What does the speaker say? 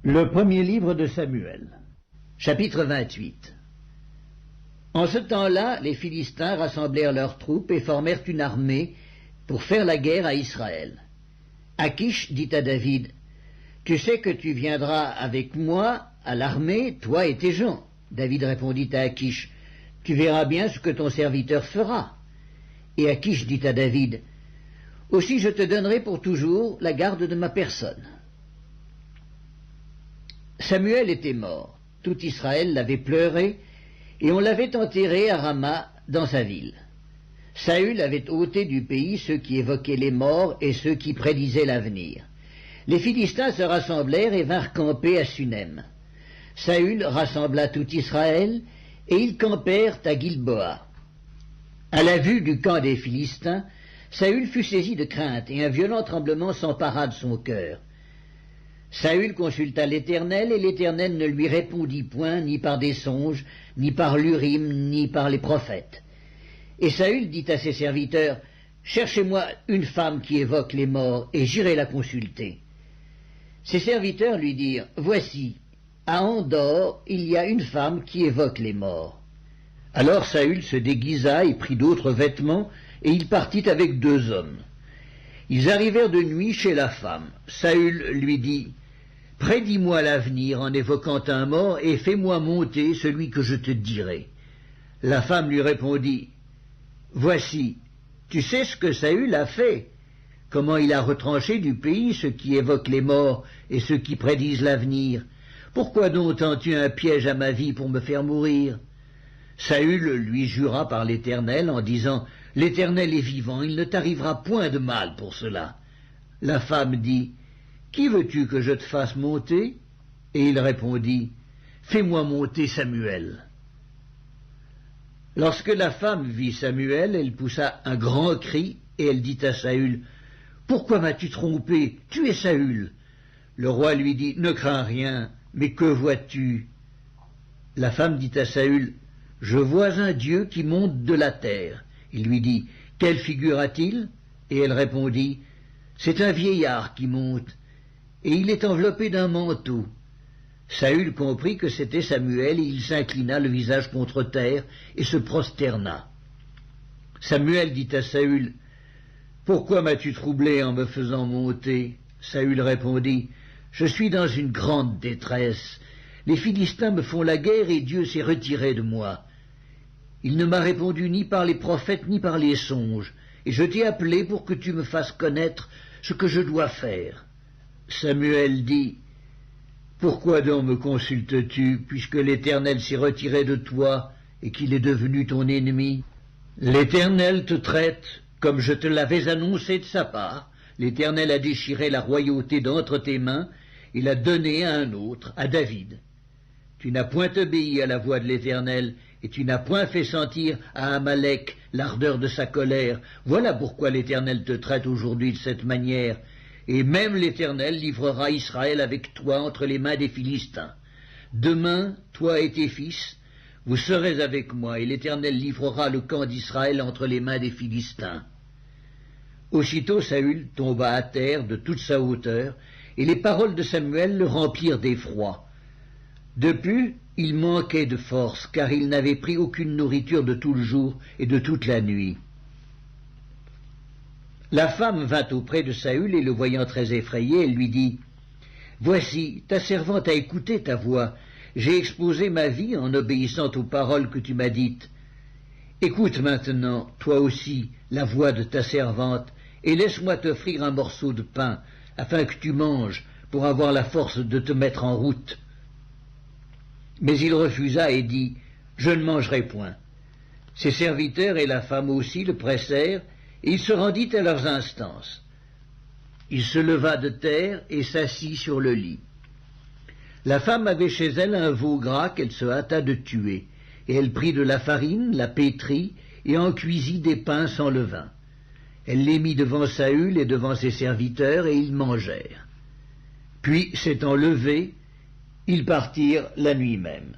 Le premier livre de Samuel, chapitre 28. En ce temps-là, les Philistins rassemblèrent leurs troupes et formèrent une armée pour faire la guerre à Israël. Achish dit à David, « Tu sais que tu viendras avec moi à l'armée, toi et tes gens. » David répondit à Achish, « Tu verras bien ce que ton serviteur fera. » Et Achish dit à David, « Aussi je te donnerai pour toujours la garde de ma personne. » Samuel était mort, tout Israël l'avait pleuré, et on l'avait enterré à Rama dans sa ville. Saül avait ôté du pays ceux qui évoquaient les morts et ceux qui prédisaient l'avenir. Les Philistins se rassemblèrent et vinrent camper à Sunem. Saül rassembla tout Israël, et ils campèrent à Gilboa. À la vue du camp des Philistins, Saül fut saisi de crainte, et un violent tremblement s'empara de son cœur. Saül consulta l'Éternel, et l'Éternel ne lui répondit point, ni par des songes, ni par l'Urim, ni par les prophètes. Et Saül dit à ses serviteurs, « Cherchez-moi une femme qui évoque les morts, et j'irai la consulter. » Ses serviteurs lui dirent, « Voici, à Endor, il y a une femme qui évoque les morts. » Alors Saül se déguisa et prit d'autres vêtements, et il partit avec 2 hommes. Ils arrivèrent de nuit chez la femme. Saül lui dit, « Prédis-moi l'avenir en évoquant un mort, et fais-moi monter celui que je te dirai. » La femme lui répondit, « Voici, tu sais ce que Saül a fait, comment il a retranché du pays ceux qui évoquent les morts et ceux qui prédisent l'avenir. Pourquoi donc tends-tu un piège à ma vie pour me faire mourir ?» Saül lui jura par l'Éternel en disant, « L'Éternel est vivant, il ne t'arrivera point de mal pour cela. » La femme dit, « Qui veux-tu que je te fasse monter ?» Et il répondit, « Fais-moi monter Samuel. » Lorsque la femme vit Samuel, elle poussa un grand cri, et elle dit à Saül, « Pourquoi m'as-tu trompé? Tu es Saül. » Le roi lui dit, « Ne crains rien, mais que vois-tu » La femme dit à Saül, « Je vois un Dieu qui monte de la terre. » Il lui dit, « Quelle figure a-t-il » Et elle répondit, « C'est un vieillard qui monte, et il est enveloppé d'un manteau. » Saül comprit que c'était Samuel, et il s'inclina le visage contre terre, et se prosterna. Samuel dit à Saül, « Pourquoi m'as-tu troublé en me faisant monter » Saül répondit, « Je suis dans une grande détresse. Les Philistins me font la guerre, et Dieu s'est retiré de moi. Il ne m'a répondu ni par les prophètes, ni par les songes, et je t'ai appelé pour que tu me fasses connaître ce que je dois faire. » Samuel dit, « Pourquoi donc me consultes-tu, puisque l'Éternel s'est retiré de toi et qu'il est devenu ton ennemi? L'Éternel te traite comme je te l'avais annoncé de sa part. L'Éternel a déchiré la royauté d'entre tes mains et l'a donnée à un autre, à David. Tu n'as point obéi à la voix de l'Éternel, et tu n'as point fait sentir à Amalek l'ardeur de sa colère. Voilà pourquoi l'Éternel te traite aujourd'hui de cette manière. Et même l'Éternel livrera Israël avec toi entre les mains des Philistins. Demain, toi et tes fils, vous serez avec moi, et l'Éternel livrera le camp d'Israël entre les mains des Philistins. » Aussitôt Saül tomba à terre de toute sa hauteur, et les paroles de Samuel le remplirent d'effroi. De plus, il manquait de force, car il n'avait pris aucune nourriture de tout le jour et de toute la nuit. La femme vint auprès de Saül, et le voyant très effrayé, elle lui dit, « Voici, ta servante a écouté ta voix. J'ai exposé ma vie en obéissant aux paroles que tu m'as dites. Écoute maintenant, toi aussi, la voix de ta servante, et laisse-moi t'offrir un morceau de pain, afin que tu manges, pour avoir la force de te mettre en route. » Mais il refusa et dit, « Je ne mangerai point. » Ses serviteurs et la femme aussi le pressèrent, et il se rendit à leurs instances. Il se leva de terre et s'assit sur le lit. La femme avait chez elle un veau gras qu'elle se hâta de tuer, et elle prit de la farine, la pétrit, et en cuisit des pains sans levain. Elle les mit devant Saül et devant ses serviteurs, et ils mangèrent. Puis, s'étant levés, ils partirent la nuit même.